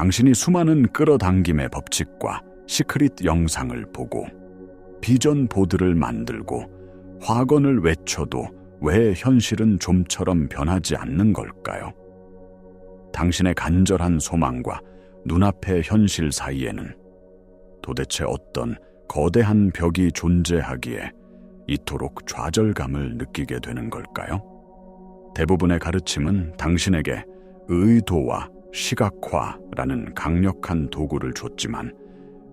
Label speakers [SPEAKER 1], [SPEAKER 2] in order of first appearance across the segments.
[SPEAKER 1] 당신이 수많은 끌어당김의 법칙과 시크릿 영상을 보고 비전 보드를 만들고 화건을 외쳐도 왜 현실은 좀처럼 변하지 않는 걸까요? 당신의 간절한 소망과 눈앞의 현실 사이에는 도대체 어떤 거대한 벽이 존재하기에 이토록 좌절감을 느끼게 되는 걸까요? 대부분의 가르침은 당신에게 의도와 시각화라는 강력한 도구를 줬지만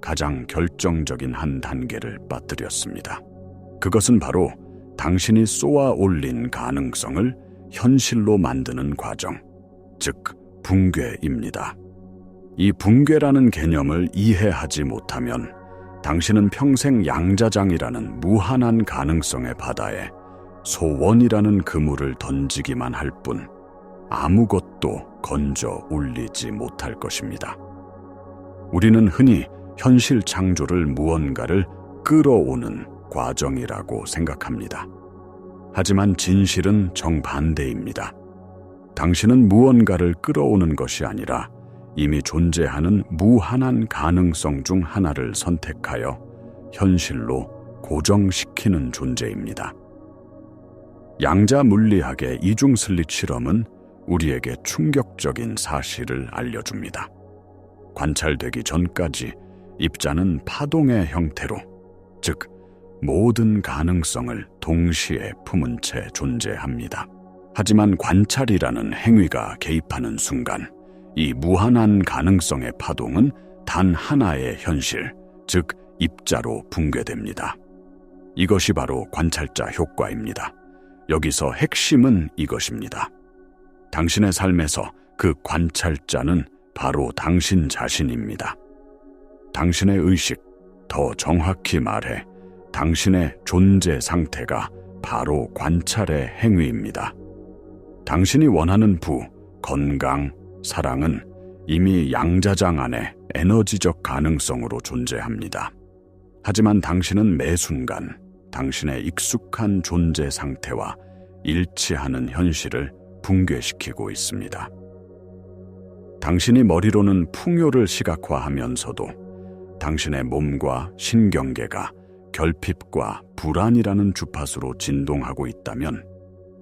[SPEAKER 1] 가장 결정적인 한 단계를 빠뜨렸습니다. 그것은 바로 당신이 쏘아 올린 가능성을 현실로 만드는 과정, 즉 붕괴입니다. 이 붕괴라는 개념을 이해하지 못하면 당신은 평생 양자장이라는 무한한 가능성의 바다에 소원이라는 그물을 던지기만 할 뿐 아무것도 건져 올리지 못할 것입니다. 우리는 흔히 현실 창조를 무언가를 끌어오는 과정이라고 생각합니다. 하지만 진실은 정반대입니다. 당신은 무언가를 끌어오는 것이 아니라 이미 존재하는 무한한 가능성 중 하나를 선택하여 현실로 고정시키는 존재입니다. 양자 물리학의 이중 슬릿 실험은 우리에게 충격적인 사실을 알려줍니다. 관찰되기 전까지 입자는 파동의 형태로, 즉 모든 가능성을 동시에 품은 채 존재합니다. 하지만 관찰이라는 행위가 개입하는 순간 이 무한한 가능성의 파동은 단 하나의 현실, 즉 입자로 붕괴됩니다. 이것이 바로 관찰자 효과입니다. 여기서 핵심은 이것입니다. 당신의 삶에서 그 관찰자는 바로 당신 자신입니다. 당신의 의식, 더 정확히 말해 당신의 존재 상태가 바로 관찰의 행위입니다. 당신이 원하는 부, 건강, 사랑은 이미 양자장 안에 에너지적 가능성으로 존재합니다. 하지만 당신은 매 순간 당신의 익숙한 존재 상태와 일치하는 현실을 붕괴시키고 있습니다. 당신이 머리로는 풍요를 시각화하면서도 당신의 몸과 신경계가 결핍과 불안이라는 주파수로 진동하고 있다면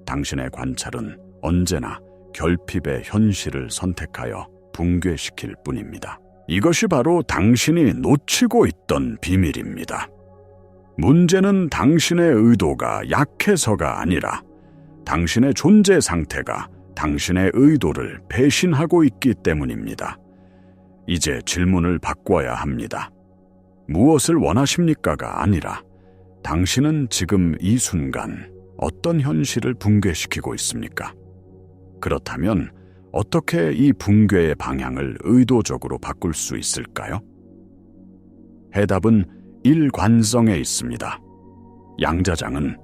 [SPEAKER 1] 당신의 관찰은 언제나 결핍의 현실을 선택하여 붕괴시킬 뿐입니다. 이것이 바로 당신이 놓치고 있던 비밀입니다. 문제는 당신의 의도가 약해서가 아니라 당신의 존재 상태가 당신의 의도를 배신하고 있기 때문입니다. 이제 질문을 바꿔야 합니다. 무엇을 원하십니까가 아니라 당신은 지금 이 순간 어떤 현실을 붕괴시키고 있습니까? 그렇다면 어떻게 이 붕괴의 방향을 의도적으로 바꿀 수 있을까요? 해답은 일관성에 있습니다. 양자장은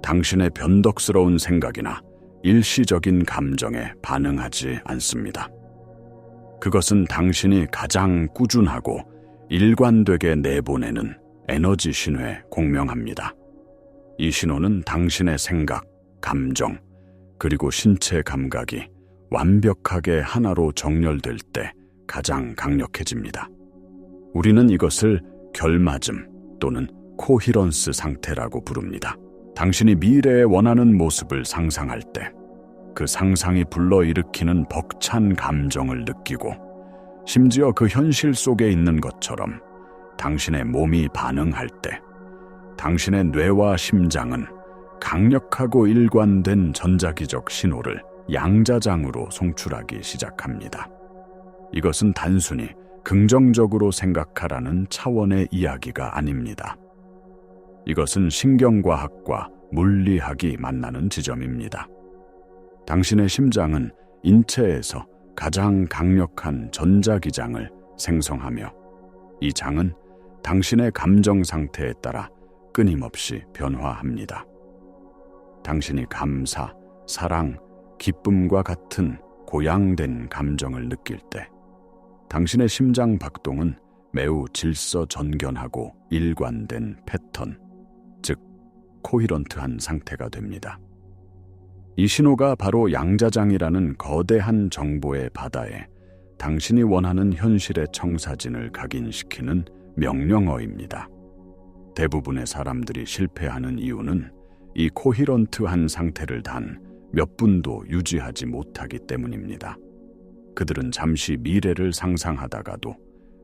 [SPEAKER 1] 당신의 변덕스러운 생각이나 일시적인 감정에 반응하지 않습니다. 그것은 당신이 가장 꾸준하고 일관되게 내보내는 에너지 신호에 공명합니다. 이 신호는 당신의 생각, 감정, 그리고 신체 감각이 완벽하게 하나로 정렬될 때 가장 강력해집니다. 우리는 이것을 결맞음 또는 코히런스 상태라고 부릅니다. 당신이 미래에 원하는 모습을 상상할 때 그 상상이 불러일으키는 벅찬 감정을 느끼고 심지어 그 현실 속에 있는 것처럼 당신의 몸이 반응할 때 당신의 뇌와 심장은 강력하고 일관된 전자기적 신호를 양자장으로 송출하기 시작합니다. 이것은 단순히 긍정적으로 생각하라는 차원의 이야기가 아닙니다. 이것은 신경과학과 물리학이 만나는 지점입니다. 당신의 심장은 인체에서 가장 강력한 전자기장을 생성하며 이 장은 당신의 감정 상태에 따라 끊임없이 변화합니다. 당신이 감사, 사랑, 기쁨과 같은 고양된 감정을 느낄 때 당신의 심장 박동은 매우 질서전견하고 일관된 패턴, 즉 코히런트한 상태가 됩니다. 이 신호가 바로 양자장이라는 거대한 정보의 바다에 당신이 원하는 현실의 청사진을 각인시키는 명령어입니다. 대부분의 사람들이 실패하는 이유는 이 코히런트한 상태를 단 몇 분도 유지하지 못하기 때문입니다. 그들은 잠시 미래를 상상하다가도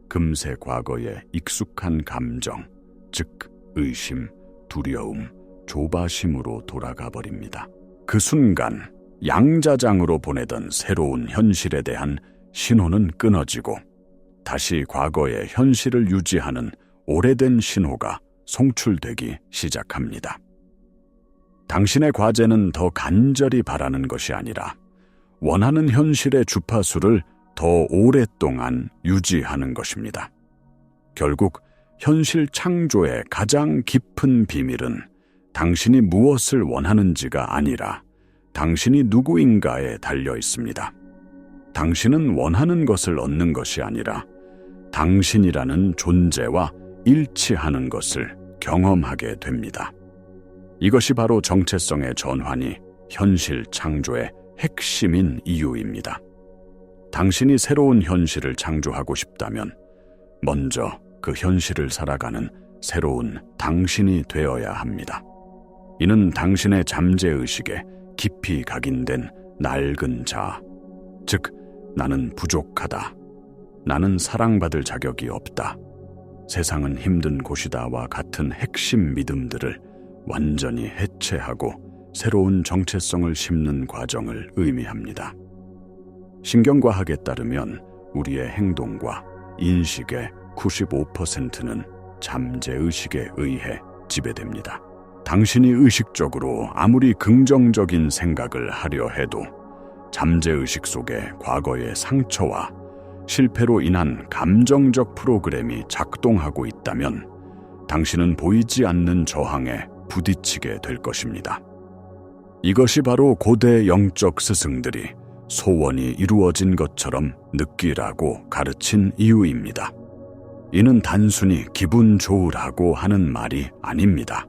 [SPEAKER 1] 금세 과거의 익숙한 감정, 즉 의심, 두려움, 조바심으로 돌아가 버립니다. 그 순간 양자장으로 보내던 새로운 현실에 대한 신호는 끊어지고 다시 과거의 현실을 유지하는 오래된 신호가 송출되기 시작합니다. 당신의 과제는 더 간절히 바라는 것이 아니라 원하는 현실의 주파수를 더 오랫동안 유지하는 것입니다. 결국 현실 창조의 가장 깊은 비밀은 당신이 무엇을 원하는지가 아니라 당신이 누구인가에 달려 있습니다. 당신은 원하는 것을 얻는 것이 아니라 당신이라는 존재와 일치하는 것을 경험하게 됩니다. 이것이 바로 정체성의 전환이 현실 창조의 핵심인 이유입니다. 당신이 새로운 현실을 창조하고 싶다면 먼저 그 현실을 살아가는 새로운 당신이 되어야 합니다. 이는 당신의 잠재의식에 깊이 각인된 낡은 자아, 즉 나는 부족하다, 나는 사랑받을 자격이 없다, 세상은 힘든 곳이다와 같은 핵심 믿음들을 완전히 해체하고 새로운 정체성을 심는 과정을 의미합니다. 신경과학에 따르면 우리의 행동과 인식의 95%는 잠재의식에 의해 지배됩니다. 당신이 의식적으로 아무리 긍정적인 생각을 하려 해도 잠재의식 속에 과거의 상처와 실패로 인한 감정적 프로그램이 작동하고 있다면 당신은 보이지 않는 저항에 부딪히게 될 것입니다. 이것이 바로 고대 영적 스승들이 소원이 이루어진 것처럼 느끼라고 가르친 이유입니다. 이는 단순히 기분 좋으라고 하는 말이 아닙니다.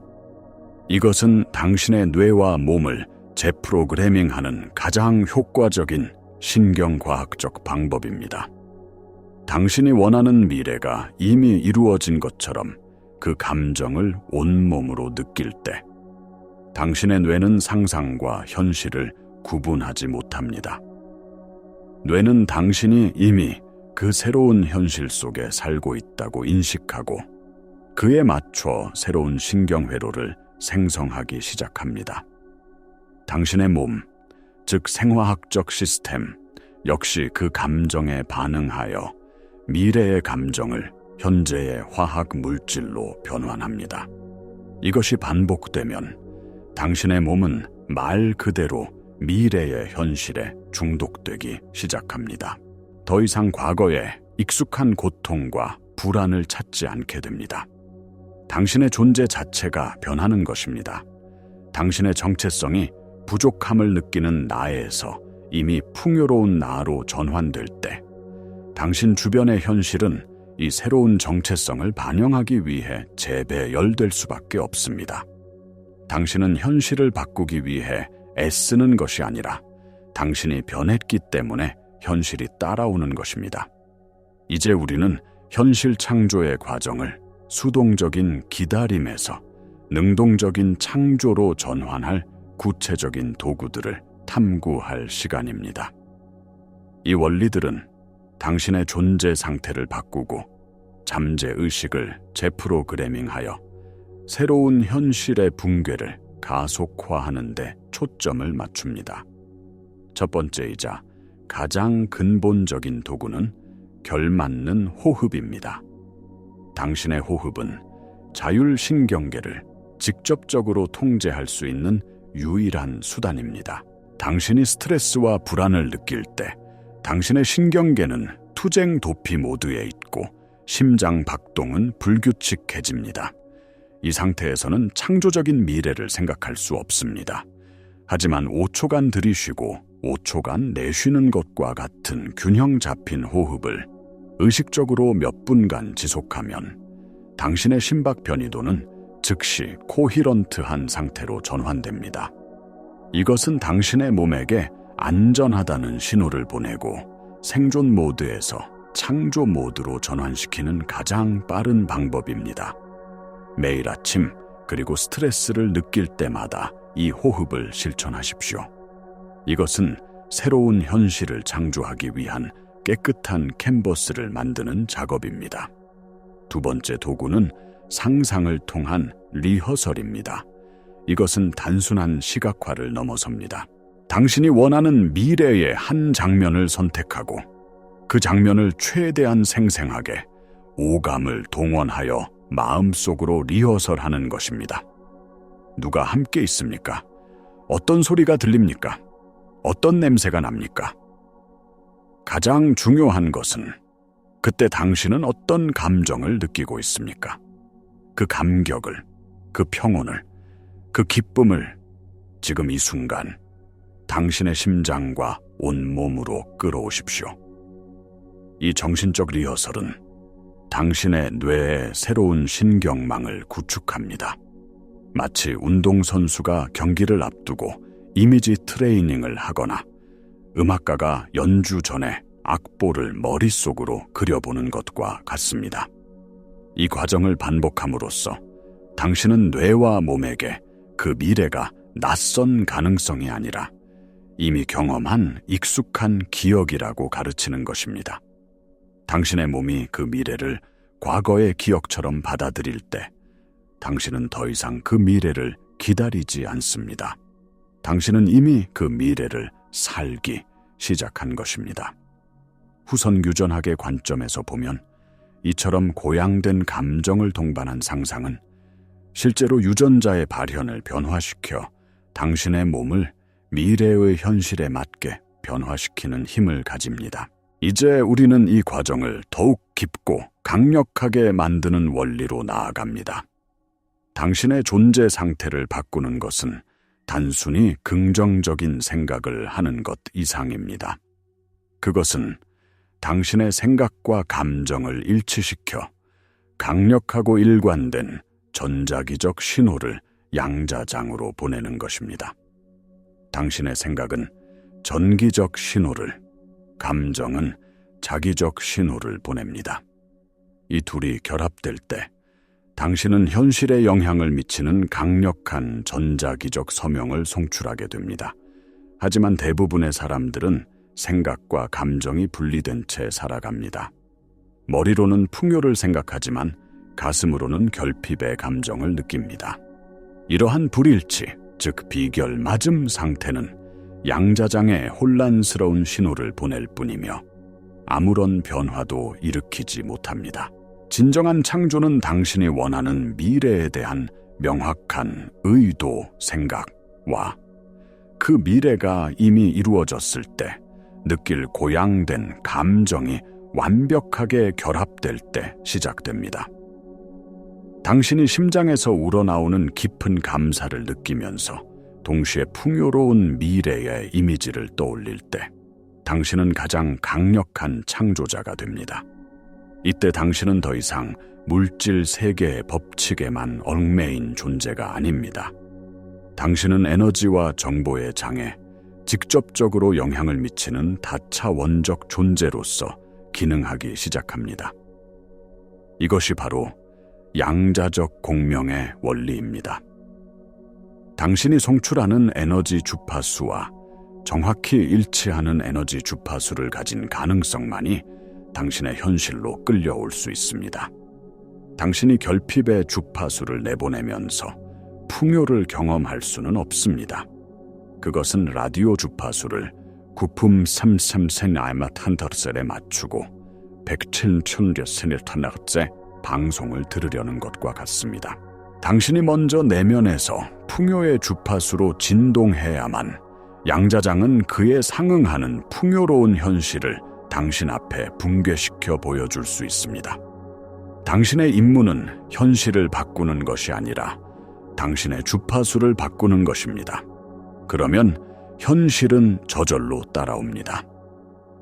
[SPEAKER 1] 이것은 당신의 뇌와 몸을 재프로그래밍하는 가장 효과적인 신경과학적 방법입니다. 당신이 원하는 미래가 이미 이루어진 것처럼 그 감정을 온몸으로 느낄 때 당신의 뇌는 상상과 현실을 구분하지 못합니다. 뇌는 당신이 이미 그 새로운 현실 속에 살고 있다고 인식하고 그에 맞춰 새로운 신경회로를 생성하기 시작합니다. 당신의 몸, 즉 생화학적 시스템 역시 그 감정에 반응하여 미래의 감정을 현재의 화학 물질로 변환합니다. 이것이 반복되면 당신의 몸은 말 그대로 미래의 현실에 중독되기 시작합니다. 더 이상 과거의 익숙한 고통과 불안을 찾지 않게 됩니다. 당신의 존재 자체가 변하는 것입니다. 당신의 정체성이 부족함을 느끼는 나에서 이미 풍요로운 나로 전환될 때 당신 주변의 현실은 이 새로운 정체성을 반영하기 위해 재배열될 수밖에 없습니다. 당신은 현실을 바꾸기 위해 애쓰는 것이 아니라 당신이 변했기 때문에 현실이 따라오는 것입니다. 이제 우리는 현실 창조의 과정을 수동적인 기다림에서 능동적인 창조로 전환할 구체적인 도구들을 탐구할 시간입니다. 이 원리들은 당신의 존재 상태를 바꾸고 잠재의식을 재프로그래밍하여 새로운 현실의 붕괴를 가속화하는 데 초점을 맞춥니다. 첫 번째이자 가장 근본적인 도구는 결맞는 호흡입니다. 당신의 호흡은 자율신경계를 직접적으로 통제할 수 있는 유일한 수단입니다. 당신이 스트레스와 불안을 느낄 때 당신의 신경계는 투쟁 도피 모드에 있고 심장 박동은 불규칙해집니다. 이 상태에서는 창조적인 미래를 생각할 수 없습니다. 하지만 5초간 들이쉬고 5초간 내쉬는 것과 같은 균형 잡힌 호흡을 의식적으로 몇 분간 지속하면 당신의 심박 변이도는 즉시 코히런트한 상태로 전환됩니다. 이것은 당신의 몸에게 안전하다는 신호를 보내고 생존 모드에서 창조 모드로 전환시키는 가장 빠른 방법입니다. 매일 아침 그리고 스트레스를 느낄 때마다 이 호흡을 실천하십시오. 이것은 새로운 현실을 창조하기 위한 깨끗한 캔버스를 만드는 작업입니다. 두 번째 도구는 상상을 통한 리허설입니다. 이것은 단순한 시각화를 넘어섭니다. 당신이 원하는 미래의 한 장면을 선택하고 그 장면을 최대한 생생하게 오감을 동원하여 마음속으로 리허설하는 것입니다. 누가 함께 있습니까? 어떤 소리가 들립니까? 어떤 냄새가 납니까? 가장 중요한 것은 그때 당신은 어떤 감정을 느끼고 있습니까? 그 감격을, 그 평온을, 그 기쁨을 지금 이 순간 당신의 심장과 온몸으로 끌어오십시오. 이 정신적 리허설은 당신의 뇌의 새로운 신경망을 구축합니다. 마치 운동선수가 경기를 앞두고 이미지 트레이닝을 하거나 음악가가 연주 전에 악보를 머릿속으로 그려보는 것과 같습니다. 이 과정을 반복함으로써 당신은 뇌와 몸에게 그 미래가 낯선 가능성이 아니라 이미 경험한 익숙한 기억이라고 가르치는 것입니다. 당신의 몸이 그 미래를 과거의 기억처럼 받아들일 때 당신은 더 이상 그 미래를 기다리지 않습니다. 당신은 이미 그 미래를 살기 시작한 것입니다. 후선 유전학의 관점에서 보면 이처럼 고양된 감정을 동반한 상상은 실제로 유전자의 발현을 변화시켜 당신의 몸을 미래의 현실에 맞게 변화시키는 힘을 가집니다. 이제 우리는 이 과정을 더욱 깊고 강력하게 만드는 원리로 나아갑니다. 당신의 존재 상태를 바꾸는 것은 단순히 긍정적인 생각을 하는 것 이상입니다. 그것은 당신의 생각과 감정을 일치시켜 강력하고 일관된 전자기적 신호를 양자장으로 보내는 것입니다. 당신의 생각은 전기적 신호를, 감정은 자기적 신호를 보냅니다. 이 둘이 결합될 때 당신은 현실에 영향을 미치는 강력한 전자기적 서명을 송출하게 됩니다. 하지만 대부분의 사람들은 생각과 감정이 분리된 채 살아갑니다. 머리로는 풍요를 생각하지만 가슴으로는 결핍의 감정을 느낍니다. 이러한 불일치, 즉 비결맞음 상태는 양자장에 혼란스러운 신호를 보낼 뿐이며 아무런 변화도 일으키지 못합니다. 진정한 창조는 당신이 원하는 미래에 대한 명확한 의도, 생각과 그 미래가 이미 이루어졌을 때 느낄 고양된 감정이 완벽하게 결합될 때 시작됩니다. 당신이 심장에서 우러나오는 깊은 감사를 느끼면서 동시에 풍요로운 미래의 이미지를 떠올릴 때 당신은 가장 강력한 창조자가 됩니다. 이때 당신은 더 이상 물질 세계의 법칙에만 얽매인 존재가 아닙니다. 당신은 에너지와 정보의 장에 직접적으로 영향을 미치는 다차원적 존재로서 기능하기 시작합니다. 이것이 바로 양자적 공명의 원리입니다. 당신이 송출하는 에너지 주파수와 정확히 일치하는 에너지 주파수를 가진 가능성만이 당신의 현실로 끌려올 수 있습니다. 당신이 결핍의 주파수를 내보내면서 풍요를 경험할 수는 없습니다. 그것은 라디오 주파수를 9.33cm/Hz에 맞추고 107,000Hz 방송을 들으려는 것과 같습니다. 당신이 먼저 내면에서 풍요의 주파수로 진동해야만 양자장은 그에 상응하는 풍요로운 현실을 당신 앞에 붕괴시켜 보여줄 수 있습니다. 당신의 임무는 현실을 바꾸는 것이 아니라 당신의 주파수를 바꾸는 것입니다. 그러면 현실은 저절로 따라옵니다.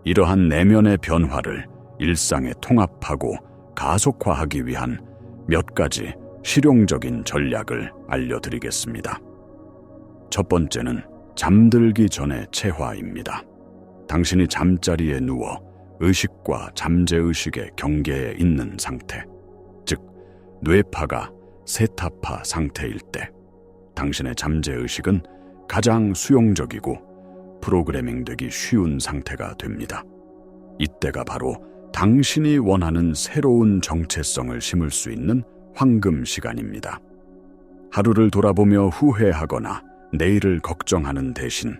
[SPEAKER 1] 이러한 내면의 변화를 일상에 통합하고 가속화하기 위한 몇 가지 실용적인 전략을 알려드리겠습니다. 첫 번째는 잠들기 전의 체화입니다. 당신이 잠자리에 누워 의식과 잠재의식의 경계에 있는 상태, 즉 뇌파가 세타파 상태일 때 당신의 잠재의식은 가장 수용적이고 프로그래밍되기 쉬운 상태가 됩니다. 이때가 바로 당신이 원하는 새로운 정체성을 심을 수 있는 황금 시간입니다. 하루를 돌아보며 후회하거나 내일을 걱정하는 대신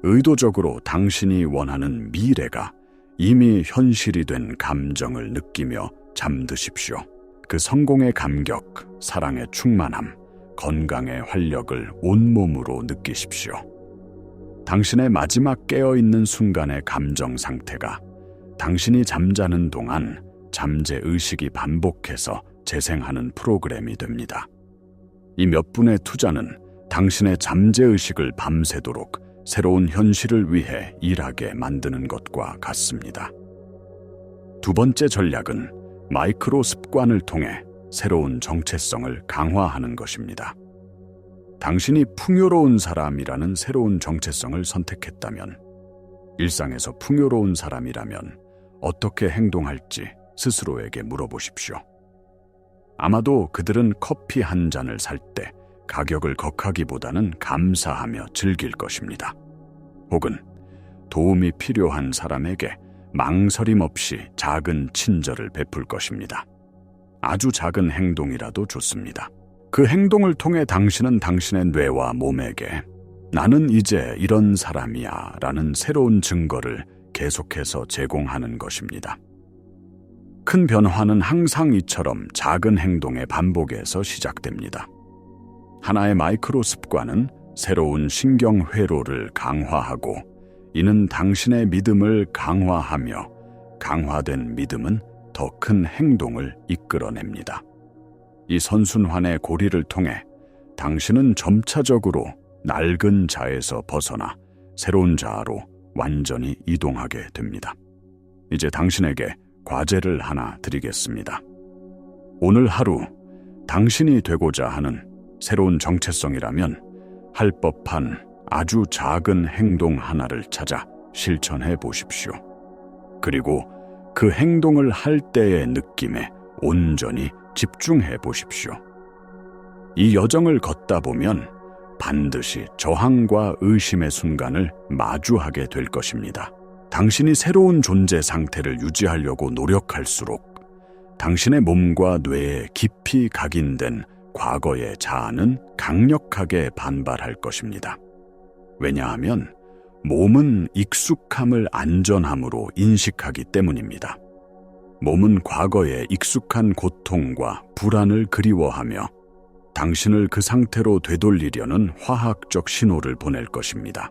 [SPEAKER 1] 의도적으로 당신이 원하는 미래가 이미 현실이 된 감정을 느끼며 잠드십시오. 그 성공의 감격, 사랑의 충만함, 건강의 활력을 온몸으로 느끼십시오. 당신의 마지막 깨어있는 순간의 감정 상태가 당신이 잠자는 동안 잠재의식이 반복해서 재생하는 프로그램이 됩니다. 이 몇 분의 투자는 당신의 잠재의식을 밤새도록 새로운 현실을 위해 일하게 만드는 것과 같습니다. 두 번째 전략은 마이크로 습관을 통해 새로운 정체성을 강화하는 것입니다. 당신이 풍요로운 사람이라는 새로운 정체성을 선택했다면, 일상에서 풍요로운 사람이라면 어떻게 행동할지 스스로에게 물어보십시오. 아마도 그들은 커피 한 잔을 살 때 가격을 격하기보다는 감사하며 즐길 것입니다. 혹은 도움이 필요한 사람에게 망설임 없이 작은 친절을 베풀 것입니다. 아주 작은 행동이라도 좋습니다. 그 행동을 통해 당신은 당신의 뇌와 몸에게 나는 이제 이런 사람이야 라는 새로운 증거를 계속해서 제공하는 것입니다. 큰 변화는 항상 이처럼 작은 행동의 반복에서 시작됩니다. 하나의 마이크로 습관은 새로운 신경 회로를 강화하고, 이는 당신의 믿음을 강화하며 강화된 믿음은 더 큰 행동을 이끌어냅니다. 이 선순환의 고리를 통해 당신은 점차적으로 낡은 자에서 벗어나 새로운 자아로 완전히 이동하게 됩니다. 이제 당신에게 과제를 하나 드리겠습니다. 오늘 하루 당신이 되고자 하는 새로운 정체성이라면 할 법한 아주 작은 행동 하나를 찾아 실천해 보십시오. 그리고 그 행동을 할 때의 느낌에 온전히 집중해 보십시오. 이 여정을 걷다 보면 반드시 저항과 의심의 순간을 마주하게 될 것입니다. 당신이 새로운 존재 상태를 유지하려고 노력할수록 당신의 몸과 뇌에 깊이 각인된 과거의 자아는 강력하게 반발할 것입니다. 왜냐하면 몸은 익숙함을 안전함으로 인식하기 때문입니다. 몸은 과거의 익숙한 고통과 불안을 그리워하며 당신을 그 상태로 되돌리려는 화학적 신호를 보낼 것입니다.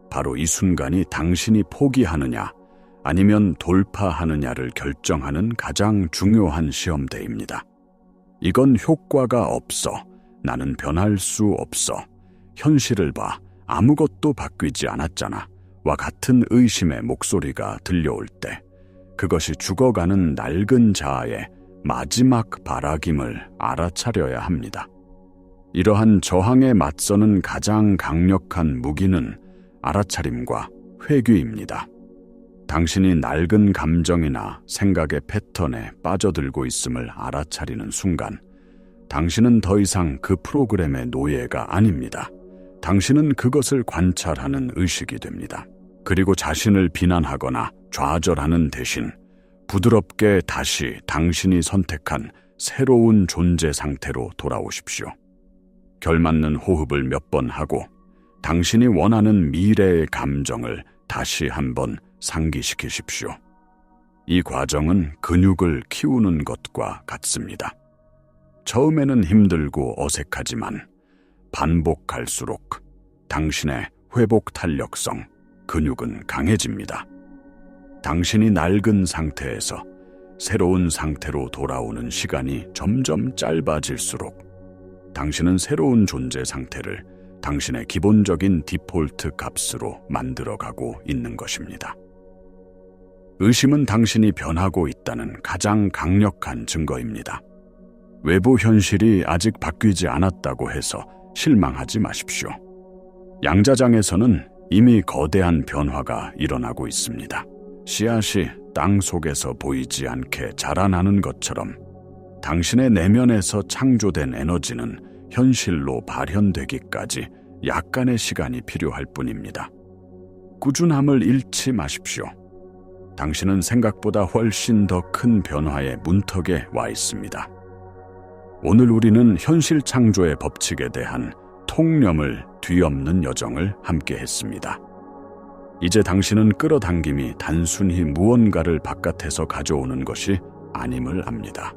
[SPEAKER 1] 바로 이 순간이 당신이 포기하느냐 아니면 돌파하느냐를 결정하는 가장 중요한 시험대입니다. 이건 효과가 없어, 나는 변할 수 없어, 현실을 봐, 아무것도 바뀌지 않았잖아 와 같은 의심의 목소리가 들려올 때 그것이 죽어가는 낡은 자아의 마지막 발악임을 알아차려야 합니다. 이러한 저항에 맞서는 가장 강력한 무기는 알아차림과 회귀입니다. 당신이 낡은 감정이나 생각의 패턴에 빠져들고 있음을 알아차리는 순간 당신은 더 이상 그 프로그램의 노예가 아닙니다. 당신은 그것을 관찰하는 의식이 됩니다. 그리고 자신을 비난하거나 좌절하는 대신 부드럽게 다시 당신이 선택한 새로운 존재 상태로 돌아오십시오. 결맞는 호흡을 몇 번 하고 당신이 원하는 미래의 감정을 다시 한번 상기시키십시오. 이 과정은 근육을 키우는 것과 같습니다. 처음에는 힘들고 어색하지만 반복할수록 당신의 회복 탄력성, 근육은 강해집니다. 당신이 낡은 상태에서 새로운 상태로 돌아오는 시간이 점점 짧아질수록 당신은 새로운 존재 상태를 당신의 기본적인 디폴트 값으로 만들어가고 있는 것입니다. 의심은 당신이 변하고 있다는 가장 강력한 증거입니다. 외부 현실이 아직 바뀌지 않았다고 해서 실망하지 마십시오. 양자장에서는 이미 거대한 변화가 일어나고 있습니다. 씨앗이 땅 속에서 보이지 않게 자라나는 것처럼 당신의 내면에서 창조된 에너지는 현실로 발현되기까지 약간의 시간이 필요할 뿐입니다. 꾸준함을 잃지 마십시오. 당신은 생각보다 훨씬 더 큰 변화의 문턱에 와 있습니다. 오늘 우리는 현실 창조의 법칙에 대한 통념을 뒤엎는 여정을 함께 했습니다. 이제 당신은 끌어당김이 단순히 무언가를 바깥에서 가져오는 것이 아님을 압니다.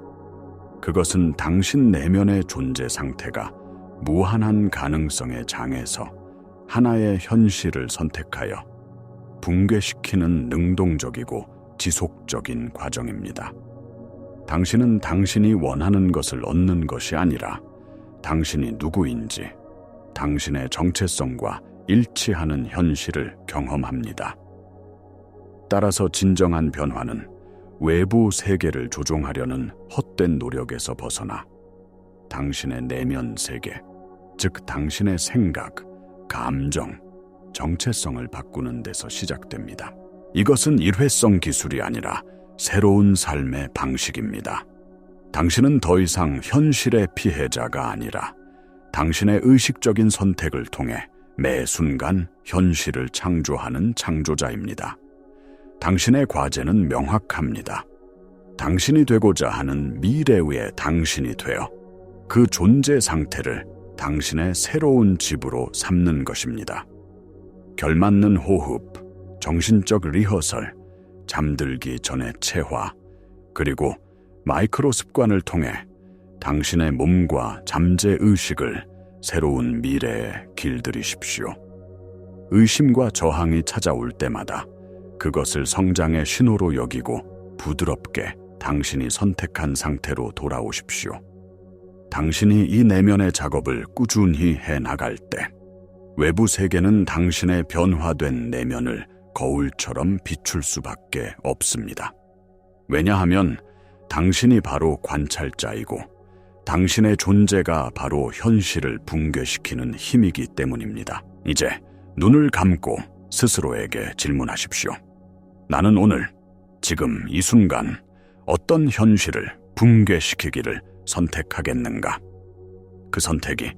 [SPEAKER 1] 그것은 당신 내면의 존재 상태가 무한한 가능성의 장에서 하나의 현실을 선택하여 붕괴시키는 능동적이고 지속적인 과정입니다. 당신은 당신이 원하는 것을 얻는 것이 아니라 당신이 누구인지, 당신의 정체성과 일치하는 현실을 경험합니다. 따라서 진정한 변화는 외부 세계를 조종하려는 헛된 노력에서 벗어나 당신의 내면 세계, 즉 당신의 생각, 감정, 정체성을 바꾸는 데서 시작됩니다. 이것은 일회성 기술이 아니라 새로운 삶의 방식입니다. 당신은 더 이상 현실의 피해자가 아니라 당신의 의식적인 선택을 통해 매 순간 현실을 창조하는 창조자입니다. 당신의 과제는 명확합니다. 당신이 되고자 하는 미래의 당신이 되어 그 존재 상태를 당신의 새로운 집으로 삼는 것입니다. 결맞는 호흡, 정신적 리허설, 잠들기 전의 체화, 그리고 마이크로 습관을 통해 당신의 몸과 잠재 의식을 새로운 미래에 길들이십시오. 의심과 저항이 찾아올 때마다 그것을 성장의 신호로 여기고 부드럽게 당신이 선택한 상태로 돌아오십시오. 당신이 이 내면의 작업을 꾸준히 해나갈 때 외부 세계는 당신의 변화된 내면을 거울처럼 비출 수밖에 없습니다. 왜냐하면 당신이 바로 관찰자이고 당신의 존재가 바로 현실을 붕괴시키는 힘이기 때문입니다. 이제 눈을 감고 스스로에게 질문하십시오. 나는 오늘, 지금 이 순간 어떤 현실을 붕괴시키기를 선택하겠는가? 그 선택이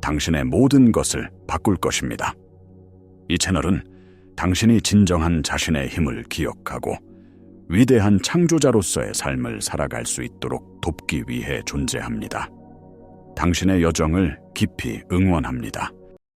[SPEAKER 1] 당신의 모든 것을 바꿀 것입니다. 이 채널은 당신이 진정한 자신의 힘을 기억하고 위대한 창조자로서의 삶을 살아갈 수 있도록 돕기 위해 존재합니다. 당신의 여정을 깊이 응원합니다.